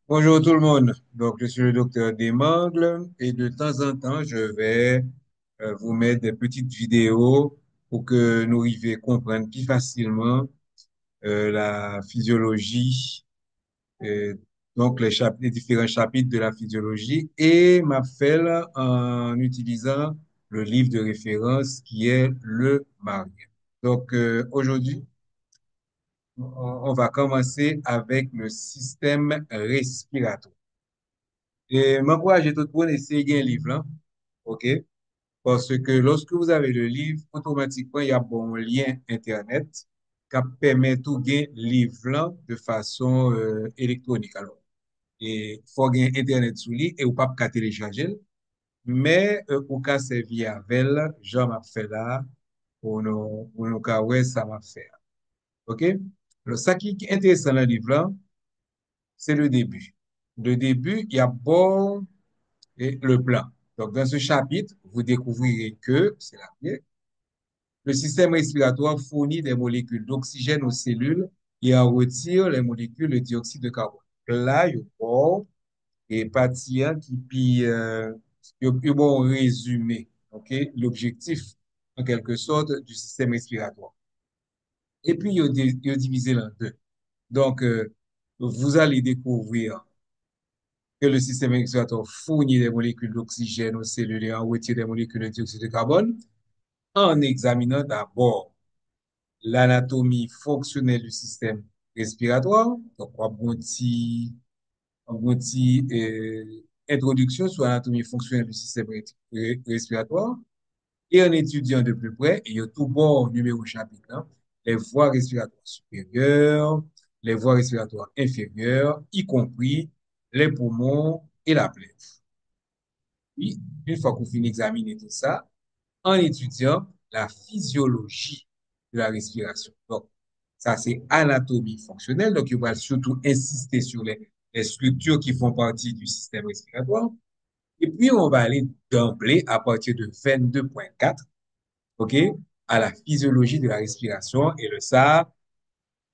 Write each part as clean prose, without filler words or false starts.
Bonjour tout le monde. Donc, je suis le docteur Desmangles et de temps en temps, je vais vous mettre des petites vidéos pour que nous arrivions à comprendre plus facilement la physiologie, euh, donc les différents chapitres de la physiologie et m'a fait là en utilisant le livre de référence qui est le Marien. Donc, aujourd'hui, on va commencer avec le système respiratoire. Et m'encourage tout le monde à essayer un livre, là, OK? Parce que lorsque vous avez le livre, automatiquement, il y a bon lien Internet qui permet tout gain livre là de façon électronique. Alors, et faut gagner Internet sous lui et ou pas qu'à télécharger, mais ou qu'à servir avec elle, genre m'a fait là, pour nous cas ouais, ça m'a fait. OK? Alors, ça qui est intéressant dans le livre là, c'est le début. Le début, il y a bon et le plan. Donc, dans ce chapitre, vous découvrirez que, c'est la première, le système respiratoire fournit des molécules d'oxygène aux cellules et en retire les molécules de dioxyde de carbone. Là, il y a et partie qui puis il y a bon résumé, OK, l'objectif en quelque sorte du système respiratoire. Et puis il y a divisé en deux. Donc vous allez découvrir que le système respiratoire fournit des molécules d'oxygène aux cellules et en retire des molécules de dioxyde de carbone en examinant d'abord l'anatomie fonctionnelle du système respiratoire. Donc, un petit introduction sur l'anatomie fonctionnelle du système respiratoire. Et en étudiant de plus près, il y a tout bon numéro chapitre, hein, les voies respiratoires supérieures, les voies respiratoires inférieures, y compris les poumons et la plaie. Puis, une fois qu'on finit d'examiner tout ça, en étudiant la physiologie de la respiration. Donc, ça, c'est anatomie fonctionnelle. Donc, il va surtout insister sur les structures qui font partie du système respiratoire. Et puis, on va aller d'emblée à partir de 22.4, OK, à la physiologie de la respiration. Et le ça,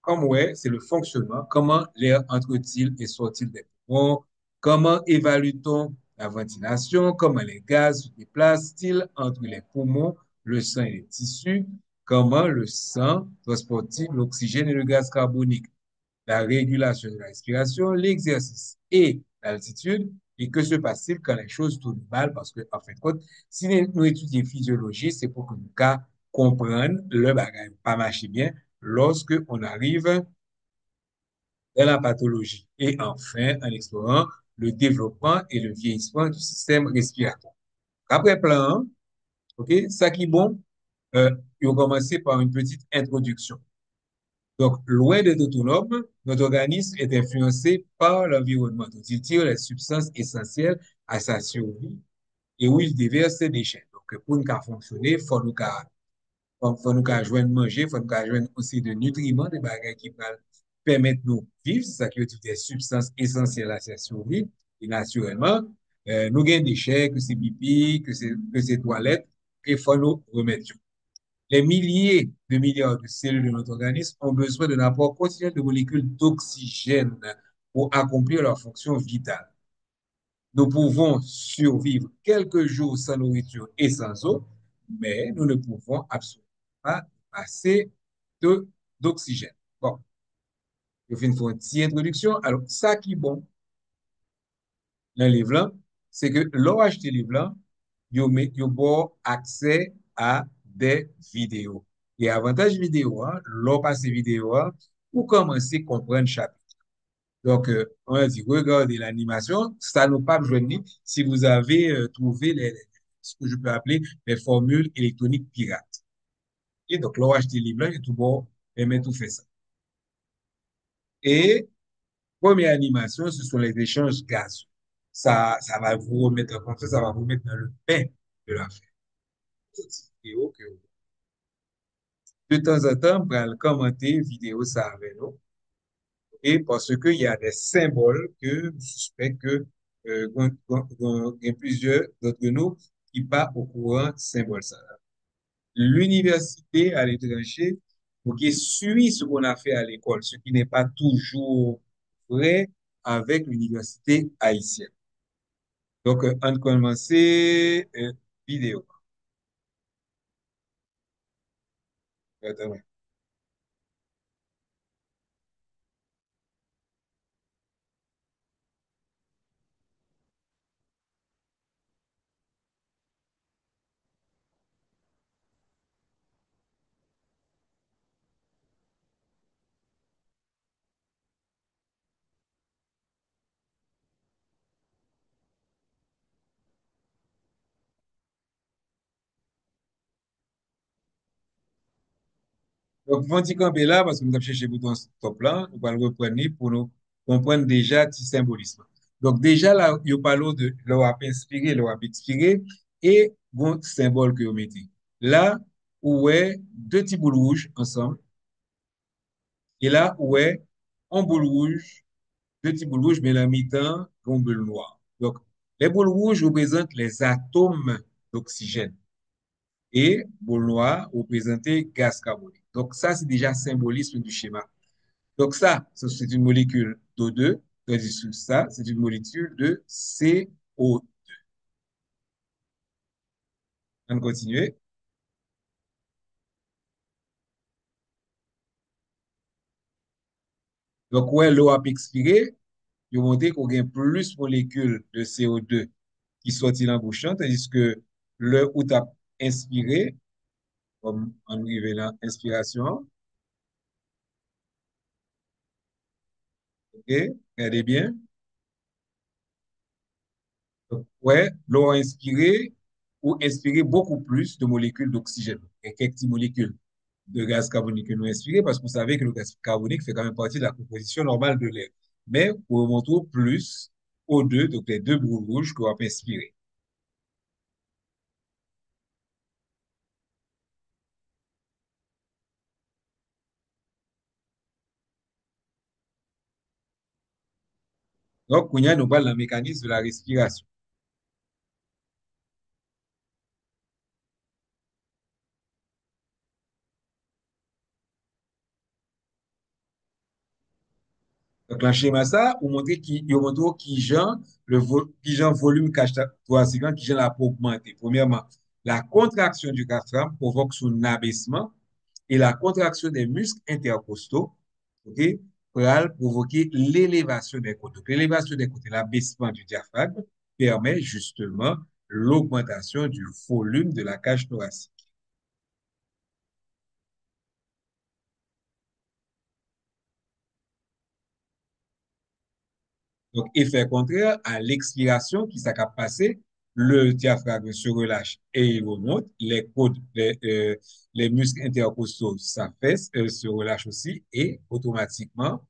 comme ouais, c'est le fonctionnement. Comment l'air entre-t-il et sort-il des poumons? Comment évalue-t-on la ventilation? Comment les gaz se déplacent-ils entre les poumons, le sang et les tissus? Comment le sang transporte-t-il l'oxygène et le gaz carbonique? La régulation de la respiration, l'exercice et l'altitude. Et que se passe-t-il quand les choses tournent mal? Parce que, en fin de compte, si nous étudions physiologie, c'est pour que nous comprendre le bagage pas marcher bien lorsque on arrive dans la pathologie. Et enfin, en explorant le développement et le vieillissement du système respiratoire. Après plan, OK, ça qui est bon, il faut commencer par une petite introduction. Donc, loin d'être autonome, notre organisme est influencé par l'environnement. Donc, il tire les substances essentielles à sa survie et où il déverse ses déchets. Donc, pour nous fonctionner, faut nous joindre manger, faut nous joindre aussi de nutriments, des bagages qui vont permettre nous vivre, c'est ça qui veut dire des substances essentielles à sa survie. Et naturellement, nous gagnons des déchets, que c'est pipi, que c'est toilettes, qu'il faut nous remettre. Les milliers de milliards de cellules de notre organisme ont besoin d'un apport quotidien de molécules d'oxygène pour accomplir leur fonction vitale. Nous pouvons survivre quelques jours sans nourriture et sans eau, mais nous ne pouvons absolument pas passer de, d'oxygène. Bon, je fais une petite introduction. Alors, ça qui est bon dans le livre là, c'est que l'on achète le livre là, il y a bon accès à des vidéos. Et avantage vidéo, hein, l'on passe vidéo, hein, pour commencer à comprendre chapitre. Donc, on a dit, regardez l'animation, ça nous pas besoin de si vous avez trouvé ce que je peux appeler les formules électroniques pirates. Et donc, là, on achète les livres, là, et tout bon, et met tout fait ça. Et, première animation, ce sont les échanges gazeux. Ça va vous remettre en confiance, ça va vous mettre dans le bain de l'affaire. Petite vidéo que, de temps en temps, on va commenter vidéo ça avec nous. Et parce qu'il y a des symboles que je suspecte que il y a plusieurs d'entre nous qui pas au courant de symboles ça. L'université à l'étranger, ok, suit ce qu'on a fait à l'école, ce qui n'est pas toujours vrai avec l'Université haïtienne. Donc, on commence vidéo. Attends. Donc, vous petit camper là, parce que nous avons cherché le bouton stop là, nous allons le reprendre pour nous comprendre déjà le symbolisme. Donc, déjà là, il parle de leur inspiré, leur expiré, et bon symbole que vous mettez. Là, où est deux petits boules rouges ensemble, et là, où est un boule rouge, deux petits boules rouges, mais la mi-temps, une boule noire. Donc, les boules rouges représentent les atomes d'oxygène. Et boule noire représentait gaz carbonique. Donc, ça, c'est déjà symbolisme du schéma. Donc ça, c'est une molécule d'O2, tandis que ça, c'est une molécule de CO. On continue. Donc, ouais, l'eau a expiré, il montre qu'on a plus de molécules de CO2 qui sortent dans la bouche, tandis que le où tu as inspiré, comme on arrive là, inspiration, ok, regardez bien. Donc, ouais, l'eau a inspiré ou inspiré beaucoup plus de molécules d'oxygène. Et quelques petites molécules de gaz carbonique que nous inspirons parce que vous savez que le gaz carbonique fait quand même partie de la composition normale de l'air. Mais pour montrer plus O2, donc les deux bouts rouges qu'on va inspirer. Donc, on y a, nous parle d'un mécanisme de la respiration. Donc, dans le schéma ça, on montre qui genre, qui genre volume cache thoracique, qui genre la pour augmenter. Premièrement, la contraction du diaphragme provoque son abaissement et la contraction des muscles intercostaux, ok, pourra provoquer l'élévation des côtes. Donc, l'élévation des côtes et l'abaissement du diaphragme permet justement l'augmentation du volume de la cage thoracique. Donc, effet contraire à l'expiration qui s'est passé, le diaphragme se relâche et il remonte, les muscles intercostaux s'affaissent, se relâchent aussi et automatiquement,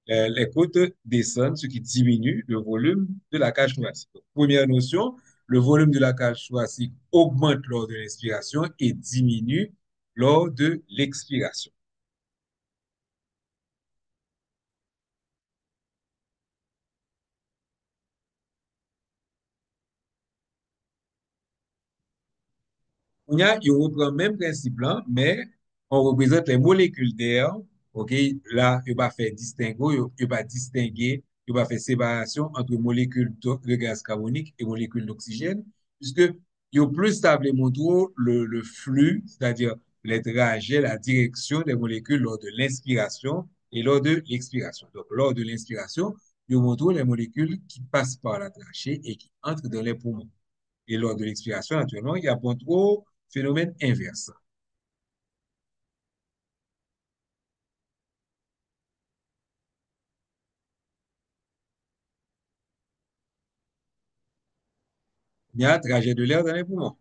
les côtes descendent, ce qui diminue le volume de la cage thoracique. Donc, première notion, le volume de la cage thoracique augmente lors de l'inspiration et diminue lors de l'expiration. Il reprend le même principe là, mais on représente les molécules d'air. OK, là, il va faire distinguo, il va distinguer, il va faire séparation entre molécules de gaz carbonique et molécules d'oxygène, puisque il y a plus stable montrer le flux, c'est-à-dire les trajets, la direction des molécules lors de l'inspiration et lors de l'expiration. Donc, lors de l'inspiration, il montre les molécules qui passent par la trachée et qui entrent dans les poumons. Et lors de l'expiration, naturellement, il y a pas trop phénomène inverse. Il y a un trajet de l'air dans les poumons.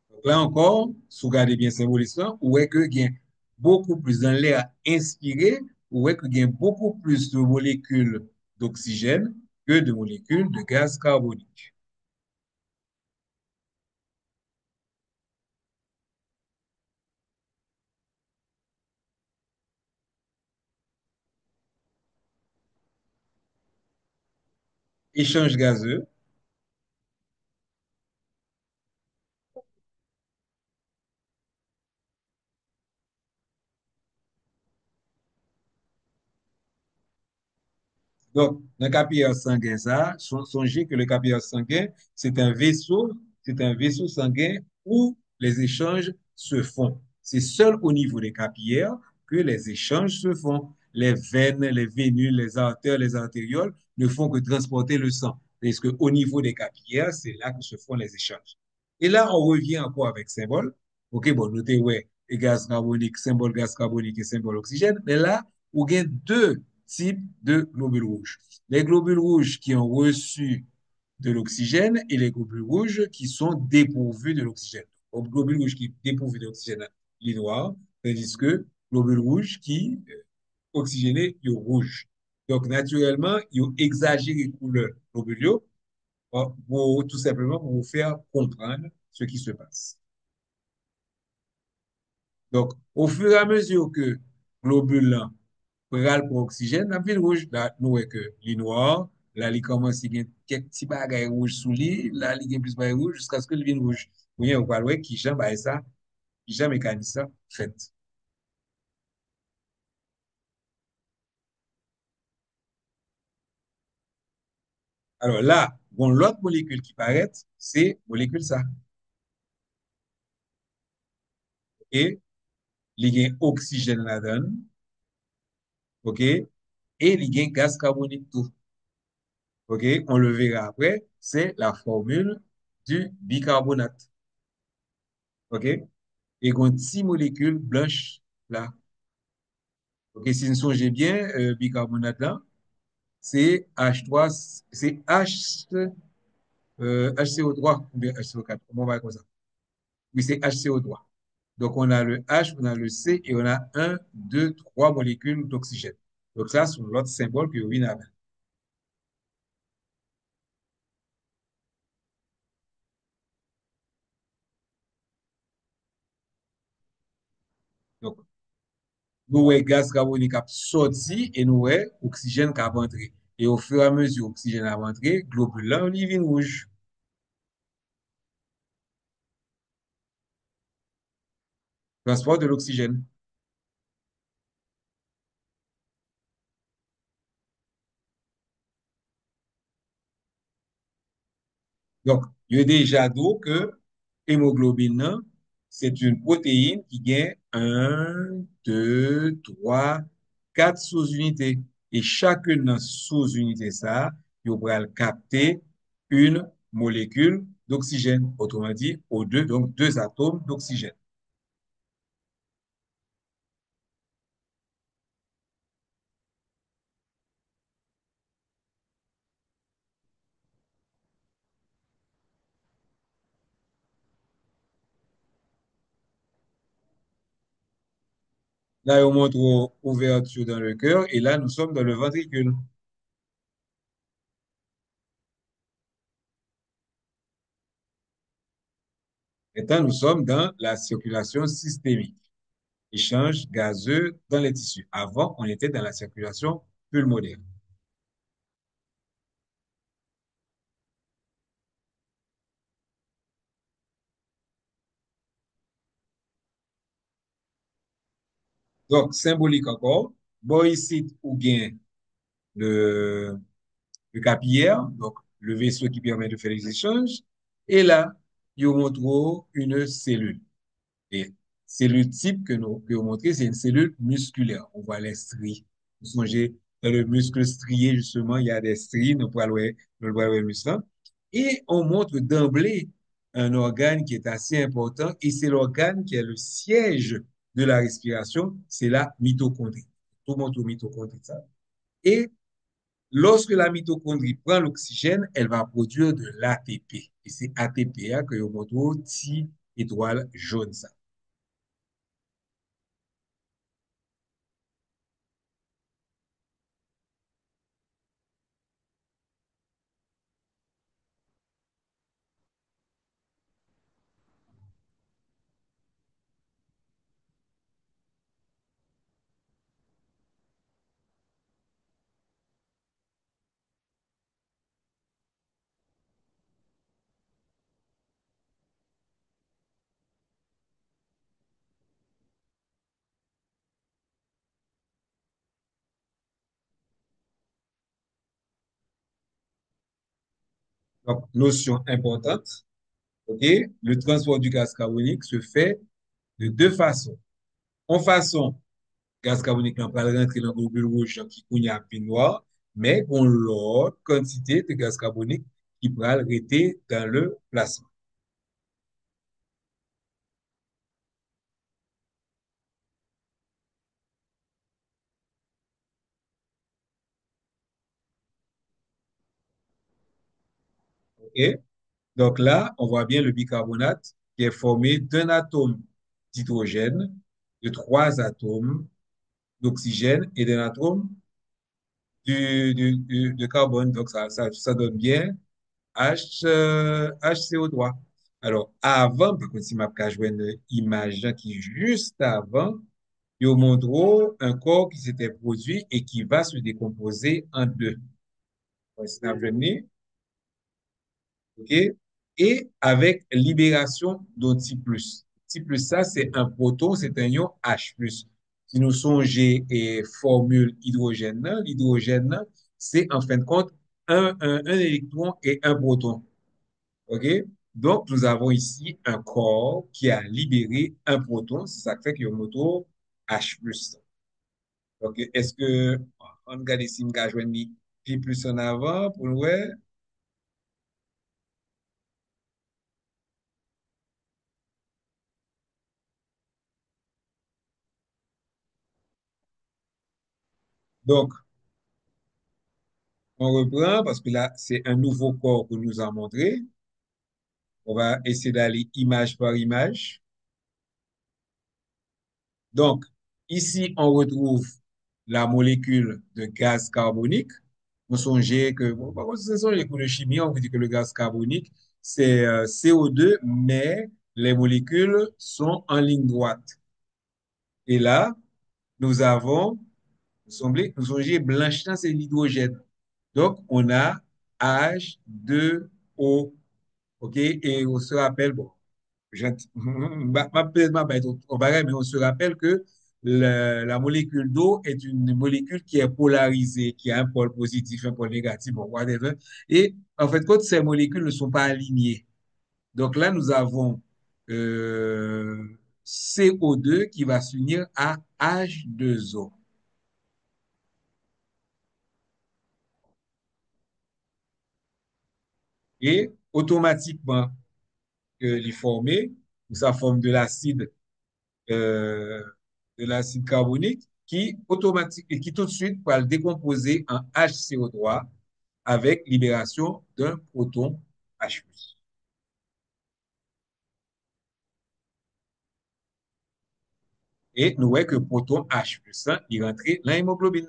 Donc là encore, si vous regardez bien symboliquement, où est que il y a beaucoup plus dans l'air inspiré, où est que il y a beaucoup plus de molécules d'oxygène que de molécules de gaz carbonique. Échange gazeux. Donc, dans le capillère sanguin, ça, songez que le capillère sanguin, c'est un vaisseau sanguin où les échanges se font. C'est seul au niveau des capillaires que les échanges se font. Les veines, les vénules, les artérioles ne font que transporter le sang. Parce que au niveau des capillaires, c'est là que se font les échanges. Et là, on revient encore avec symbole. OK, bon, notez, ouais, et gaz carbonique et symbole oxygène. Mais là, on gagne deux types de globules rouges. Les globules rouges qui ont reçu de l'oxygène et les globules rouges qui sont dépourvus de l'oxygène. Les globules rouges qui sont dépourvus d'oxygène, les noirs, tandis que globules rouges qui oxygénés, ils sont rouges. Donc, naturellement, ils ont exagéré couleur globuleux pour tout simplement pour vous faire comprendre ce qui se passe. Donc, au fur et à mesure que globule pral pour oxygène, la ville rouge, là, nous, est que li noir, là, il commence à y avoir quelques petits bagages rouges sous lui, là, il y a plus de rouge jusqu'à ce que le vin rouge. Vous voyez, on parle, ouais, qui j'aime, bah, ça, qui j'aime mécanisme ça, fait. Alors là, bon, l'autre molécule qui paraît, c'est molécule ça. Et, il y a oxygène là-dedans, OK? Et il y a gaz carbonique tout. OK? On le verra après, c'est la formule du bicarbonate. OK? Et qu'on six molécules blanches là. OK? Si vous songez bien, bicarbonate là, c'est H3, c'est HCO3 ou bien HCO4. Comment on va dire comme ça? Oui, c'est HCO3. Donc, on a le H, on a le C et on a un, deux, trois molécules d'oxygène. Donc, ça, c'est l'autre symbole que vous avez. Donc, nous avons gaz carbonique a sorti et nous avons oxygène qui a entré. Et au fur et à mesure oxygène a entré, globule là, il devient rouge. Transport de l'oxygène. Donc, il y a déjà d'eau que hémoglobine, nan, c'est une protéine qui gagne un, deux, trois, quatre sous-unités. Et chacune dans sous-unité ça, il va capter une molécule d'oxygène. Autrement dit, O2, donc deux atomes d'oxygène. Là, on montre ouverture dans le cœur et là, nous sommes dans le ventricule. Maintenant, nous sommes dans la circulation systémique. Échange gazeux dans les tissus. Avant, on était dans la circulation pulmonaire. Donc, symbolique encore, bon, ici, ou bien le, le capillaire, donc le vaisseau qui permet de faire les échanges, et là, il montre une cellule. Et cellule type que vous montrez, c'est une cellule musculaire. On voit les stries. Vous songez, dans le muscle strié, justement, il y a des stries, nous le voyons muscle. Et on montre d'emblée un organe qui est assez important, et c'est l'organe qui est le siège de la respiration, c'est la mitochondrie. Tout montre mitochondrie, ça. Et lorsque la mitochondrie prend l'oxygène, elle va produire de l'ATP. Et c'est ATP que on montre petit étoile jaune, ça. Donc, notion importante, OK? Le transport du gaz carbonique se fait de deux façons. En façon, gaz carbonique nan pral rentre dans globule rouge qui kounya pi noir, mais on l'autre quantité de gaz carbonique qui pral rete dans le plasma. OK? Donc là, on voit bien le bicarbonate qui est formé d'un atome d'hydrogène, de trois atomes d'oxygène et d'un atome de carbone. Donc ça donne bien HCO3. Alors, avant, par contre, si m'a ka jwen une image là qui juste avant, il montre un corps qui s'était produit et qui va se décomposer en deux. Donc, c'est un venu, OK? Et avec libération d'un T+. T+, ça, c'est un proton, c'est un ion H+. Si nous songez et formule hydrogène, là, l'hydrogène, là, c'est en fin de compte un électron et un proton. OK? Donc, nous avons ici un corps qui a libéré un proton. C'est ça qui fait qu'il y a un moto H+. Donc, est-ce que, on regarde ici, m'ka joindre P plus en avant pour nous, ouais. Donc, on reprend parce que là, c'est un nouveau corps que nous a montré. On va essayer d'aller image par image. Donc, ici, on retrouve la molécule de gaz carbonique. Vous songez que, bon, par contre, ce sont les cours de chimie, on vous dit que le gaz carbonique, c'est CO2, mais les molécules sont en ligne droite. Et là, nous avons, nous songez, blanchissant, c'est l'hydrogène. Donc, on a H2O. OK? Et on se rappelle, bon, je, peut-être pas être au bagage, mais on se rappelle que la molécule d'eau est une molécule qui est polarisée, qui a un pôle positif, un pôle négatif, bon, whatever. Et en fait, quand ces molécules ne sont pas alignées, donc là, nous avons CO2 qui va s'unir à H2O. Et automatiquement, les former, ça forme euh, de l'acide carbonique qui automatique et qui tout de suite va le décomposer en HCO3 avec libération d'un proton H+. Et nous voyons que proton H+, hein, il rentre dans l'hémoglobine.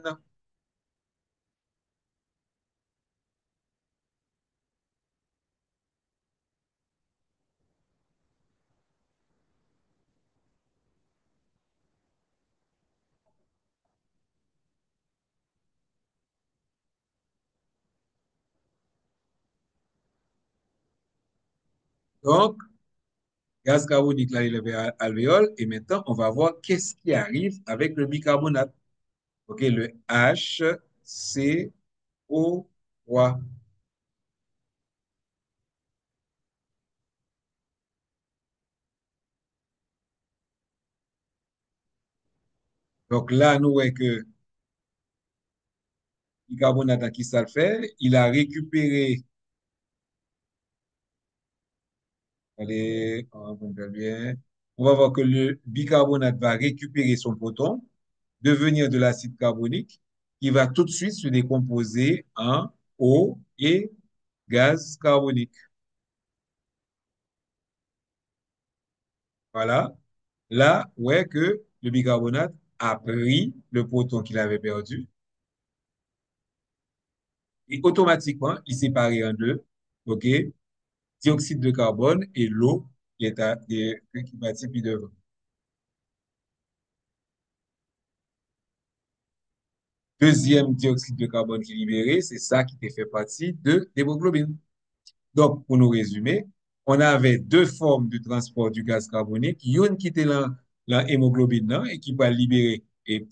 Donc, gaz carbonique, là, il est alvéole. Et maintenant, on va voir qu'est-ce qui arrive avec le bicarbonate. OK, le HCO3. Donc là, nous voyons que bicarbonate, qui ça le fait? Il a récupéré, allez, on va bien. On va voir que le bicarbonate va récupérer son proton, devenir de l'acide carbonique, qui va tout de suite se décomposer en eau et gaz carbonique. Voilà. Là, ouais que le bicarbonate a pris le proton qu'il avait perdu et automatiquement, il s'est séparé en deux. OK? Dioxyde de carbone et l'eau qui est partie puis devant. Deuxième dioxyde de carbone qui est libéré, c'est ça qui fait partie de l'hémoglobine. Donc, pour nous résumer, on avait deux formes de transport du gaz carbonique. Une qui était dans l'hémoglobine là, et qui va libérer et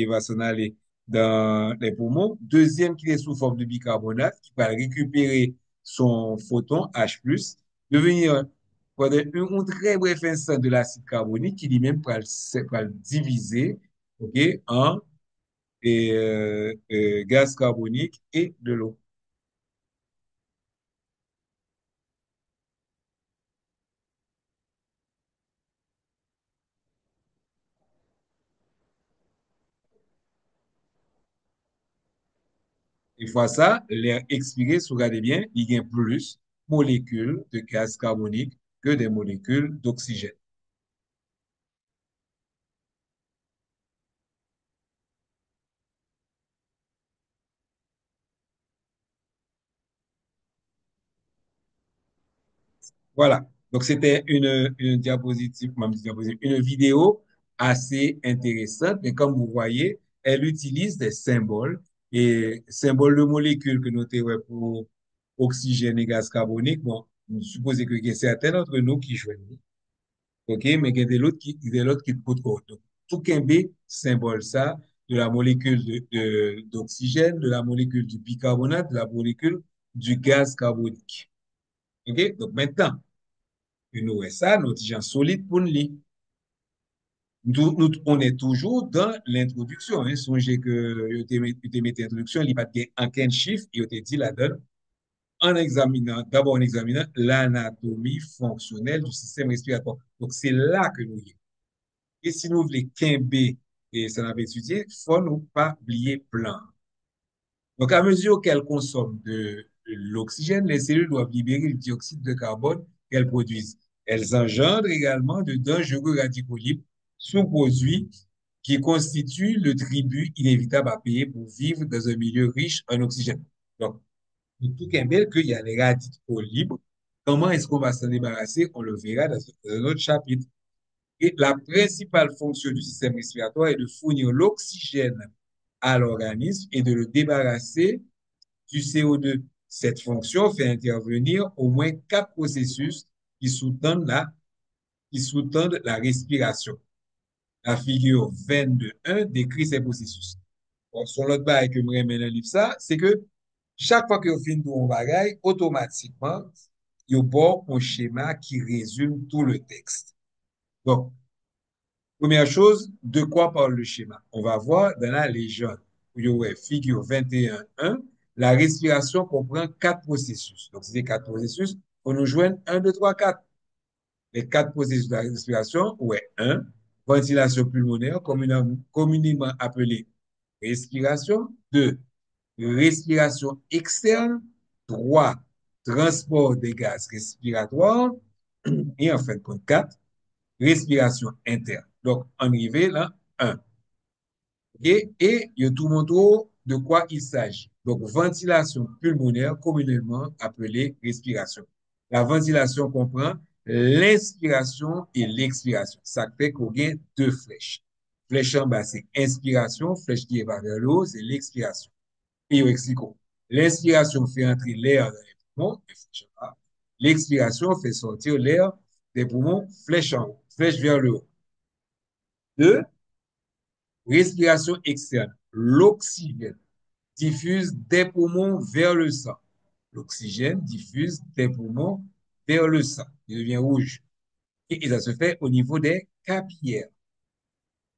va s'en aller dans les poumons. Deuxième qui est sous forme de bicarbonate qui va récupérer son photon H+, devenir pendant un très bref instant de l'acide carbonique qui lui-même va le diviser, ok, en gaz carbonique et de l'eau. Une fois ça, l'air expiré, si vous regardez bien, il y a plus molécules de gaz carbonique que des molécules d'oxygène. Voilà. Donc, c'était une diapositive, une vidéo assez intéressante, mais comme vous voyez, elle utilise des symboles et symboles de molécules que nous avons pour oxygène et gaz carbonique. Bon, nous supposons que y a certains d'entre nous qui jouent. OK, mais il y a des autres qui te compte. Donc, tout qu'un symbole ça, de la molécule d'oxygène, de la molécule du bicarbonate, de la molécule du gaz carbonique. OK, donc maintenant, une OSA, notre gens solide pour nous lire. On est toujours dans l'introduction. Hein. Songez que je t'ai mis l'introduction, il n'y a pas de aucun chiffre, il te dit la donne en examinant, d'abord en examinant l'anatomie fonctionnelle du système respiratoire. Donc, c'est là que nous y sommes. Et si nous voulons qu'un et ça n'a étudié, il faut nous pas oublier plan. Donc, à mesure qu'elles consomment de l'oxygène, les cellules doivent libérer le dioxyde de carbone qu'elles produisent. Elles engendrent également de dangereux radicaux libres, sous-produits qui constituent le tribut inévitable à payer pour vivre dans un milieu riche en oxygène. Donc, tout est bel qu'il y a les radicaux libres. Comment est-ce qu'on va s'en débarrasser? On le verra dans un autre chapitre. Et la principale fonction du système respiratoire est de fournir l'oxygène à l'organisme et de le débarrasser du CO2. Cette fonction fait intervenir au moins quatre processus qui sous-tendent la respiration. La figure 22.1 décrit ces processus. Bon, son l'autre bail que je remets dans le livre, ça, c'est que chaque fois que vous finissez un bagage, automatiquement, il y a un schéma qui résume tout le texte. Donc, première chose, de quoi parle le schéma? On va voir dans la légende, où il y aurait figure 21.1, la respiration comprend quatre processus. Donc, c'est quatre processus. On nous joint 1, 2, 3, 4. Les quatre processus de la respiration, ouais, 1, ventilation pulmonaire, communément appelée respiration. 2, respiration externe. 3, transport des gaz respiratoires. Et en fait, point 4, respiration interne. Donc, on arrive là, 1. Et il y a tout montre de quoi il s'agit. Donc, ventilation pulmonaire, communément appelée respiration. La ventilation comprend l'inspiration et l'expiration. Ça fait qu'on a deux flèches. Flèche en bas, c'est inspiration. Flèche qui est vers le haut, c'est l'expiration. Et au expliquons. L'inspiration fait entrer l'air dans les poumons, l'expiration fait sortir l'air des poumons, flèche en haut, flèche vers le haut. 2, respiration externe. L'oxygène diffuse des poumons vers le sang. L'oxygène diffuse des poumons vers le sang. Il devient rouge. Et ça se fait au niveau des capillaires.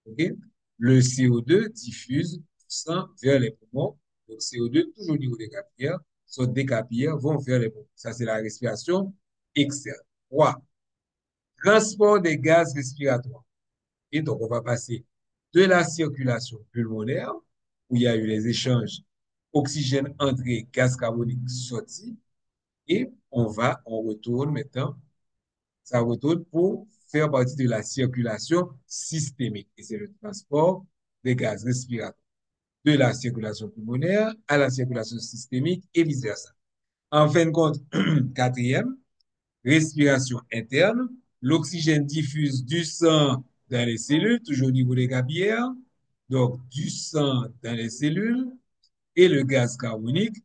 Okay? Le CO2 diffuse du sang vers les poumons. Donc, CO2 toujours au niveau des capillaires. Soit des capillaires vont vers les poumons. Ça, c'est la respiration externe. 3, transport des gaz respiratoires. Et donc, on va passer de la circulation pulmonaire, où il y a eu les échanges oxygène entré, gaz carbonique sorti, et on retourne maintenant, ça retourne pour faire partie de la circulation systémique. Et c'est le transport des gaz respiratoires de la circulation pulmonaire à la circulation systémique et vice-versa. En fin de compte, quatrième, respiration interne. L'oxygène diffuse du sang dans les cellules, toujours au niveau des capillaires. Donc, du sang dans les cellules et le gaz carbonique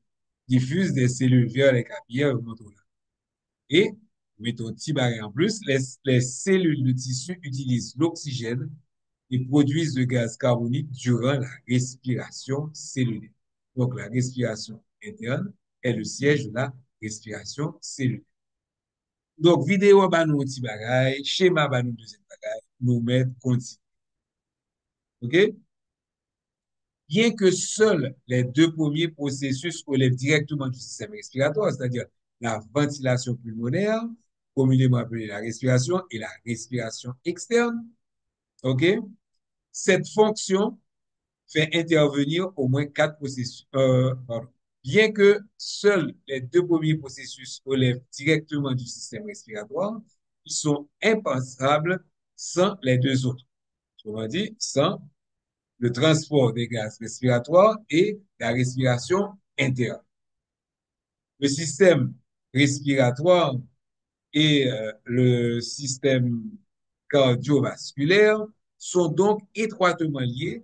diffuse des cellules vers les capillaires. Et, mettons petit barré en plus, les cellules de tissu utilisent l'oxygène et produisent le gaz carbonique durant la respiration cellulaire. Donc, la respiration interne est le siège de la respiration cellulaire. Donc, vidéo ba nou ti bagay, schéma ba nou deuxième bagay, nous mettre continue. OK? Bien que seuls les deux premiers processus relèvent directement du système respiratoire, c'est-à-dire la ventilation pulmonaire, communément appelée la respiration, et la respiration externe, OK? Cette fonction fait intervenir au moins quatre processus. Pardon. Bien que seuls les deux premiers processus relèvent directement du système respiratoire, ils sont impensables sans les deux autres. Autrement dit, sans le transport des gaz respiratoires et la respiration interne. Le système respiratoire et le système cardiovasculaire sont donc étroitement liés,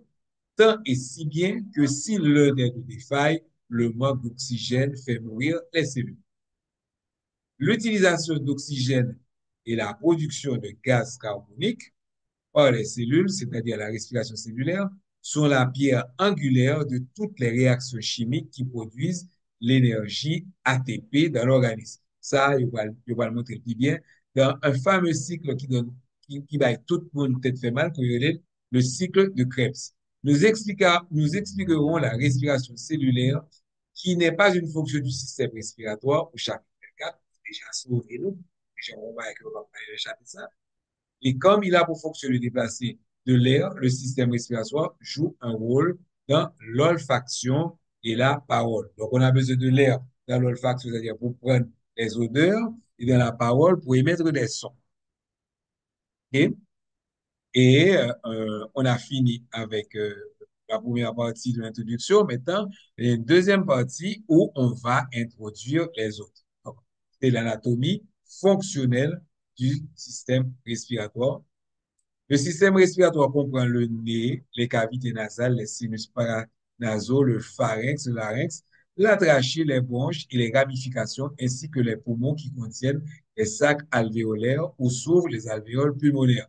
tant et si bien que si l'un des deux défaille, le manque d'oxygène fait mourir les cellules. L'utilisation d'oxygène et la production de gaz carbonique par les cellules, c'est-à-dire la respiration cellulaire, sont la pierre angulaire de toutes les réactions chimiques qui produisent l'énergie ATP dans l'organisme. Ça, je vais le montrer plus bien dans un fameux cycle qui va tout le monde peut-être fait mal, qu'on appelle le cycle de Krebs. Nous expliquerons la respiration cellulaire qui n'est pas une fonction du système respiratoire au chapitre 4. Déjà sauvé nous. Déjà, on va parler de chapitre ça. Et comme il a pour fonction de déplacer de l'air, le système respiratoire joue un rôle dans l'olfaction et la parole. Donc, on a besoin de l'air dans l'olfaction, c'est-à-dire pour prendre les odeurs, et dans la parole pour émettre des sons. Okay? Et on a fini avec la première partie de l'introduction. Maintenant, il y a une deuxième partie où on va introduire les autres. Donc, c'est l'anatomie fonctionnelle du système respiratoire. Le système respiratoire comprend le nez, les cavités nasales, les sinus paranasaux, le pharynx, le larynx, la trachée, les bronches et les ramifications, ainsi que les poumons qui contiennent les sacs alvéolaires où s'ouvrent les alvéoles pulmonaires.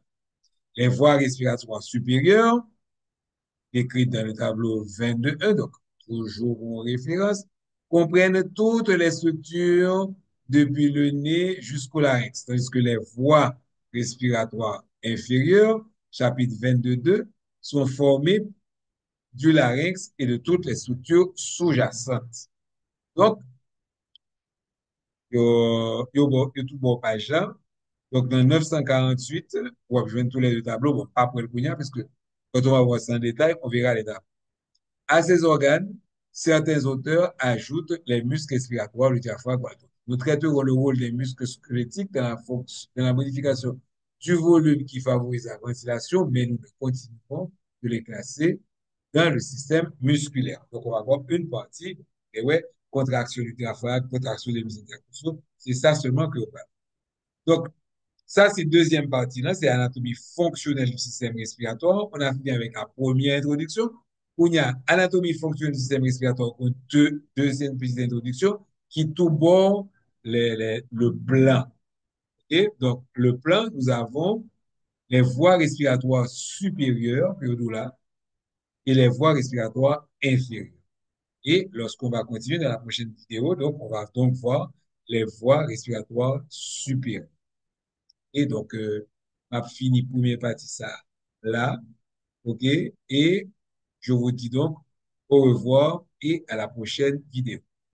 Les voies respiratoires supérieures, décrites dans le tableau 22.1, donc toujours en référence, comprennent toutes les structures depuis le nez jusqu'au larynx, tandis que les voies respiratoires inférieures, chapitre 22.2, sont formées du larynx et de toutes les structures sous-jacentes. Donc, il y a tout bon page là. Donc, dans 948, on va joindre tous les deux tableaux, bon, pas pour le cognac, parce que quand on va voir ça en détail, on verra les tableaux. À ces organes, certains auteurs ajoutent les muscles respiratoires, le diaphragme. Nous traiterons le rôle des muscles squelettiques dans la modification du volume qui favorise la ventilation, mais nous ne continuerons de les classer dans le système musculaire. Donc, on va voir une partie, et ouais, contraction du diaphragme, contraction des muscles intercostaux. C'est ça seulement que on parle. Donc, ça, c'est deuxième partie, là, c'est anatomie fonctionnelle du système respiratoire. On a fini avec la première introduction. On y a anatomie fonctionnelle du système respiratoire, deuxième petite introduction, qui tout bon le plan. Et donc, le plan, nous avons les voies respiratoires supérieures, là, et les voies respiratoires inférieures. Et lorsqu'on va continuer dans la prochaine vidéo, donc, on va donc voir les voies respiratoires supérieures. Et donc, m'a fini première partie ça là, ok? Et je vous dis donc au revoir et à la prochaine vidéo.